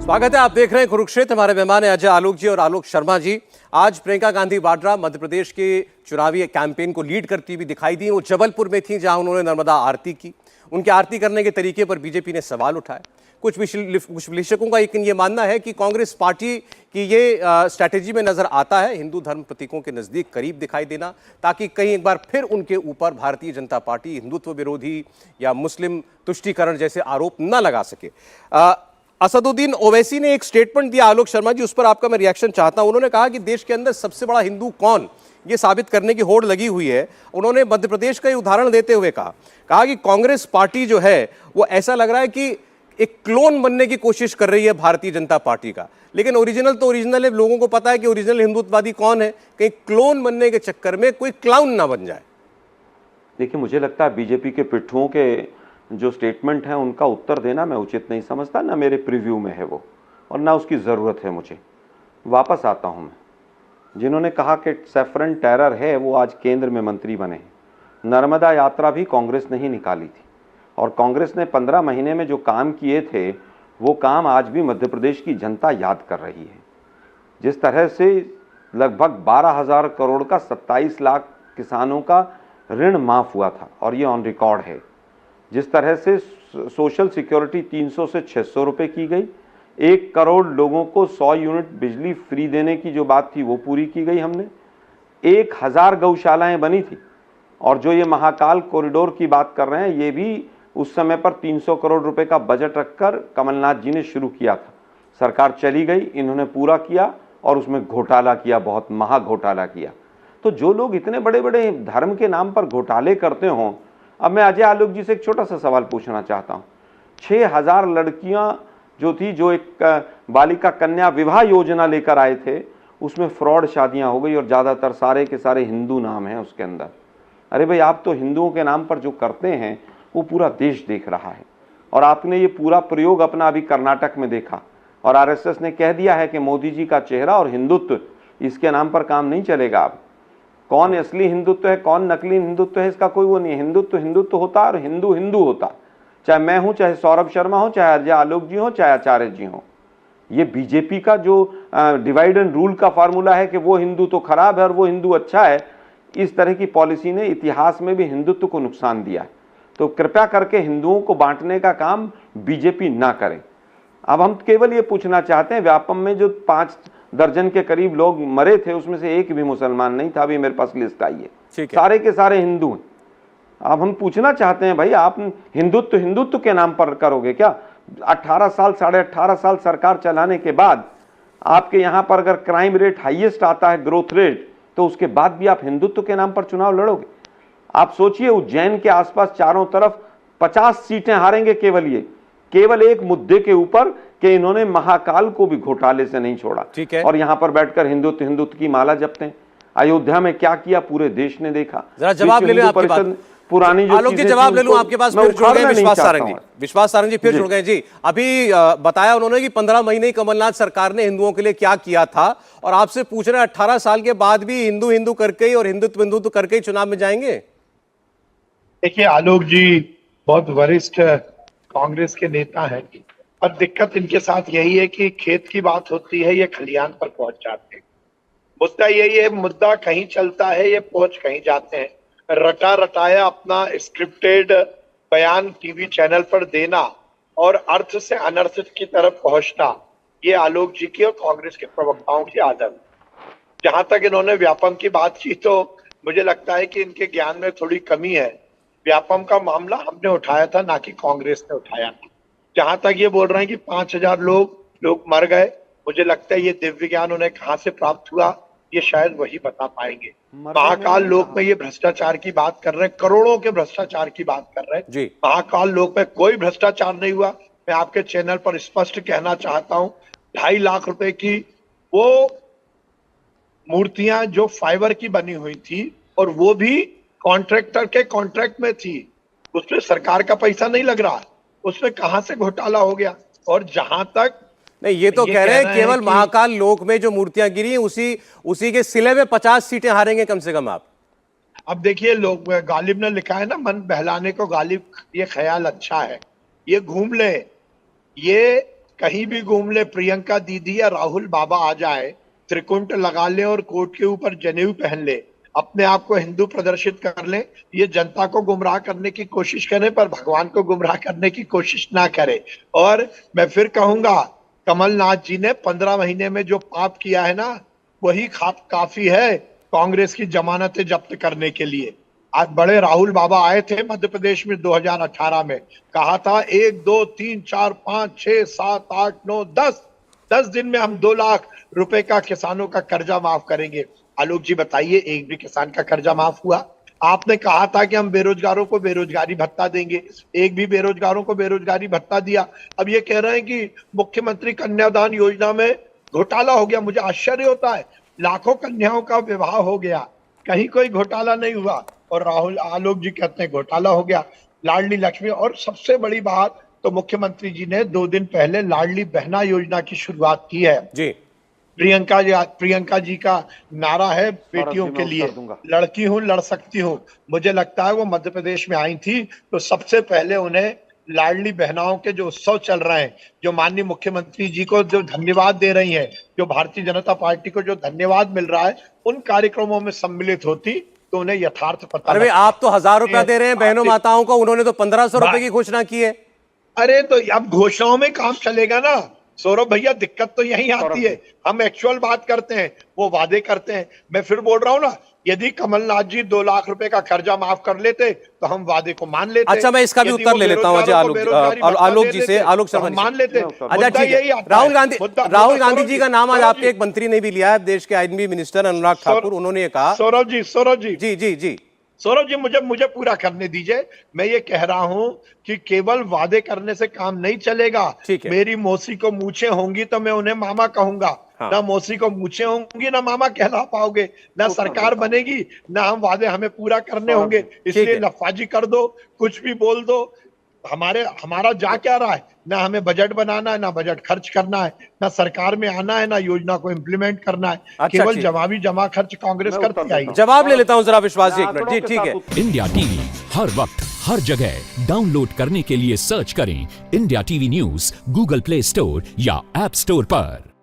स्वागत है, आप देख रहे हैं कुरुक्षेत्र। हमारे मेहमान है अजय आलोक जी और आलोक शर्मा जी। आज प्रियंका गांधी वाड्रा मध्य प्रदेश के चुनावी कैंपेन को लीड करती हुई दिखाई दी। वो जबलपुर में थी जहां उन्होंने नर्मदा आरती की। उनके आरती करने के तरीके पर बीजेपी ने सवाल उठाए। कुछ विश्लेषकों का ये मानना है कि कांग्रेस पार्टी की ये स्ट्रैटेजी में नजर आता है हिंदू धर्म प्रतीकों के नजदीक करीब दिखाई देना, ताकि कहीं एक बार फिर उनके ऊपर भारतीय जनता पार्टी हिंदुत्व विरोधी या मुस्लिम तुष्टीकरण जैसे आरोप न लगा सके। असदुद्दीन ओवैसी ने एक स्टेटमेंट दिया आलोक शर्मा जी, उस पर आपका मैं रिएक्शन चाहता हूं। उन्होंने कहा कि देश के अंदर सबसे बड़ा हिंदू कौन, ये साबित करने की होड़ लगी हुई है। उन्होंने मध्य प्रदेश का उदाहरण देते हुए कहा कि कांग्रेस पार्टी जो है वो ऐसा लग रहा है कि एक क्लोन बनने की कोशिश कर रही है भारतीय जनता पार्टी का, लेकिन ओरिजिनल तो ओरिजिनल है। लोगों को पता है कि ओरिजिनल हिंदुत्ववादी कौन है, कहीं क्लोन बनने के चक्कर में कोई क्लाउन ना बन जाए। देखिए, मुझे लगता है बीजेपी के पिट्ठुओं के जो स्टेटमेंट है उनका उत्तर देना मैं उचित नहीं समझता, ना मेरे प्रीव्यू में है वो, और ना उसकी ज़रूरत है मुझे। वापस आता हूँ मैं। जिन्होंने कहा कि सैफरन टेरर है, वो आज केंद्र में मंत्री बने हैं। नर्मदा यात्रा भी कांग्रेस ने ही निकाली थी, और कांग्रेस ने 15 महीने में जो काम किए थे वो काम आज भी मध्य प्रदेश की जनता याद कर रही है। जिस तरह से लगभग 12,000 करोड़ का 27 लाख किसानों का ऋण माफ़ हुआ था, और ये ऑन रिकॉर्ड है। जिस तरह से सोशल सिक्योरिटी 300 से 600 रुपये की गई, 1 करोड़ लोगों को 100 यूनिट बिजली फ्री देने की जो बात थी वो पूरी की गई हमने। 1000 गौशालाएं बनी थी, और जो ये महाकाल कॉरिडोर की बात कर रहे हैं ये भी उस समय पर 300 करोड़ रुपए का बजट रखकर कमलनाथ जी ने शुरू किया था। सरकार चली गई, इन्होंने पूरा किया और उसमें घोटाला किया, बहुत महा घोटाला किया। तो जो लोग इतने बड़े बड़े धर्म के नाम पर घोटाले करते हों, अब मैं अजय आलोक जी से एक छोटा सा सवाल पूछना चाहता हूँ। 6000 लड़कियां जो थी, जो एक बालिका कन्या विवाह योजना लेकर आए थे, उसमें फ्रॉड शादियां हो गई, और ज़्यादातर सारे के सारे हिंदू नाम हैं उसके अंदर। अरे भाई, आप तो हिंदुओं के नाम पर जो करते हैं वो पूरा देश देख रहा है, और आपने ये पूरा प्रयोग अपना अभी कर्नाटक में देखा, और आरएसएस ने कह दिया है कि मोदी जी का चेहरा और हिंदुत्व, इसके नाम पर काम नहीं चलेगा। अब कौन असली हिंदुत्व है, कौन नकली हिंदुत्व है, इसका कोई वो नहीं है। हिंदुत्व हिंदुत्व होता है, और हिंदू हिंदू होता, चाहे मैं हूं, चाहे सौरभ शर्मा हो, चाहे अजय आलोक जी हो, चाहे आचार्य जी हो। ये बीजेपी का जो डिवाइड एंड रूल का फार्मूला है कि वो हिंदू तो खराब है और वो हिंदू अच्छा है, इस तरह की पॉलिसी ने इतिहास में भी हिंदुत्व को नुकसान दिया है। तो कृपया करके हिंदुओं को बांटने का काम बीजेपी ना करे। अब हम केवल ये पूछना चाहते हैं, व्यापम में जो 5 दर्जन के करीब लोग मरे थे, उसमें से एक भी मुसलमान नहीं था। अभी मेरे पास लिस्ट आई है, सारे के सारे हिंदू हैं। अब हम पूछना चाहते हैं, भाई आप हिंदुत्व हिंदुत्व के नाम पर करोगे क्या? 18 साल 18.5 साल सरकार चलाने के बाद आपके यहाँ पर अगर क्राइम रेट हाईएस्ट आता है, ग्रोथ रेट, तो उसके बाद भी आप हिंदुत्व के नाम पर चुनाव लड़ोगे? आप सोचिए, उज्जैन के आसपास चारों तरफ 50 सीटें हारेंगे केवल एक मुद्दे के ऊपर कि इन्होंने महाकाल को भी घोटाले से नहीं छोड़ा। ठीक है। और यहां पर बैठकर हिंदुत्व हिंदुत्व की माला जपते हैं। अयोध्या में क्या किया पूरे देश ने देखा। जरा जवाब ले लें आपकी बात। पुरानी जो आलोक जी जवाब ले लूं आपके पास। फिर जुड़ गए विश्वास सारंग जी फिर जुड़ गए जी। अभी बताया उन्होंने कि 15 महीने ही कमलनाथ सरकार ने हिंदुओं के लिए क्या किया था, और आपसे पूछ रहे हैं 18 साल के बाद भी हिंदू हिंदू करके ही और हिंदुत्व हिंदुत्व करके ही चुनाव में जाएंगे। देखिए, आलोक जी बहुत वरिष्ठ कांग्रेस के नेता हैं, और दिक्कत इनके साथ यही है कि खेत की बात होती है, ये खलियान पर पहुंच जाते हैं। मुद्दा यही है, मुद्दा कहीं चलता है, ये पहुंच कहीं जाते हैं। रटा रटाया अपना स्क्रिप्टेड बयान टीवी चैनल पर देना और अर्थ से अनर्थ की तरफ पहुंचना, ये आलोक जी की और कांग्रेस के प्रवक्ताओं की आदत। जहां तक इन्होंने व्यापम की बात की, तो मुझे लगता है कि इनके ज्ञान में थोड़ी कमी है। व्यापम का मामला हमने उठाया था, ना कि कांग्रेस ने उठाया था। जहां तक ये बोल रहे हैं कि 5000 लोग मर गए, मुझे लगता है ये दिव्य ज्ञान उन्हें कहां से प्राप्त हुआ, ये शायद वही बता पाएंगे। महाकाल लोक में ये भ्रष्टाचार की बात कर रहे हैं, करोड़ों के भ्रष्टाचार की बात कर रहे हैं। महाकाल लोक में कोई भ्रष्टाचार नहीं हुआ। मैं आपके चैनल पर स्पष्ट कहना चाहता हूं, 2.5 लाख रुपए की वो मूर्तियां जो फाइबर की बनी हुई थी, और वो भी कॉन्ट्रैक्टर के कॉन्ट्रैक्ट में थी, उसमें सरकार का पैसा नहीं लग रहा, उसमें कहां से घोटाला हो गया। और जहां तक नहीं, ये तो कह रहे हैं केवल महाकाल लोक में जो मूर्तियां गिरी हैं उसी के सिले में 50 सीटें हारेंगे कम से कम आप। अब देखिए, लोग गालिब ने लिखा है ना, मन बहलाने को गालिब, ये ख्याल अच्छा है, ये घूम ले। ये कहीं भी घूम ले, प्रियंका दीदी या राहुल बाबा आ जाए, त्रिकुंट लगा ले और कोट के ऊपर जनेऊ पहन ले, अपने आप को हिंदू प्रदर्शित कर ले, ये जनता को गुमराह करने की कोशिश करें पर भगवान को गुमराह करने की कोशिश ना करे। और मैं फिर कहूंगा, कमलनाथ जी ने 15 महीने में जो पाप किया है ना, वही काफी है कांग्रेस की जमानतें जब्त करने के लिए। आज बड़े राहुल बाबा आए थे मध्य प्रदेश में 2018 में, कहा था 1 2 3 4 5 6 7 8 9 10 दिन में हम 2 लाख रुपए का किसानों का कर्जा माफ करेंगे। आलोक जी बताइए, एक भी किसान का कर्जा माफ हुआ? आपने कहा था कि हम बेरोजगारों को बेरोजगारी भत्ता देंगे, एक भी बेरोजगारों को बेरोजगारी भत्ता दिया। अब ये कह रहे हैं कि मुख्यमंत्री कन्यादान योजना में घोटाला हो गया। मुझे आश्चर्य होता है, लाखों कन्याओं का विवाह हो गया, कहीं कोई घोटाला नहीं हुआ, और राहुल आलोक जी कहते हैं घोटाला हो गया। लाडली लक्ष्मी, और सबसे बड़ी बात तो मुख्यमंत्री जी ने 2 दिन पहले लाडली बहना योजना की शुरुआत की है जी। प्रियंका जी का नारा है बेटियों के लिए, लड़की हूं लड़ सकती हूं। मुझे लगता है वो मध्य प्रदेश में आई थी तो सबसे पहले उन्हें लाडली बहनाओं के जो उत्सव चल रहे हैं, जो माननीय मुख्यमंत्री जी को जो धन्यवाद दे रही हैं, जो भारतीय जनता पार्टी को जो धन्यवाद मिल रहा है, उन कार्यक्रमों में सम्मिलित होती तो उन्हें यथार्थ पता। अरे आप तो 1000 रुपया दे रहे हैं बहनों माताओं को, उन्होंने तो 1500 रुपए की घोषणा की है। अरे तो अब घोषणाओं में काम चलेगा ना सौरभ भैया, दिक्कत तो यही आती है। हम एक्चुअल बात करते हैं, वो वादे करते हैं। मैं फिर बोल रहा हूं ना, यदि कमलनाथ जी 2 लाख रुपए का कर्जा माफ कर लेते तो हम वादे को मान लेते। अच्छा, मैं इसका भी उत्तर ले लेता हूं आलोक जी से, आलोक शर्मा मान लेते। अच्छा ठीक है, राहुल गांधी जी का नाम आज आपके एक मंत्री ने भी लिया है, देश के आईएनबी मिनिस्टर अनुराग ठाकुर, उन्होंने ये कहा। सौरभ जी जी जी जी सौरभ जी, मुझे पूरा करने दीजिए। मैं ये कह रहा हूं कि केवल वादे करने से काम नहीं चलेगा। मेरी मौसी को मूछें होंगी तो मैं उन्हें मामा कहूंगा। हाँ। ना मौसी को मूछें होंगी ना मामा कहला पाओगे, ना सरकार बनेगी, ना हम वादे हमें पूरा करने होंगे। इसलिए लफाजी कर दो, कुछ भी बोल दो, हमारा जा क्या रहा है? ना हमें बजट बनाना है, ना बजट खर्च करना है, ना सरकार में आना है, ना योजना को इम्प्लीमेंट करना है। अच्छा, केवल जमा खर्च कांग्रेस करती आई। जवाब ले लेता हूं जरा विश्वास जी, 1 मिनट जी। ठीक है। इंडिया टीवी हर वक्त हर जगह डाउनलोड करने के लिए सर्च करें India TV news Google play store या ऐप स्टोर पर।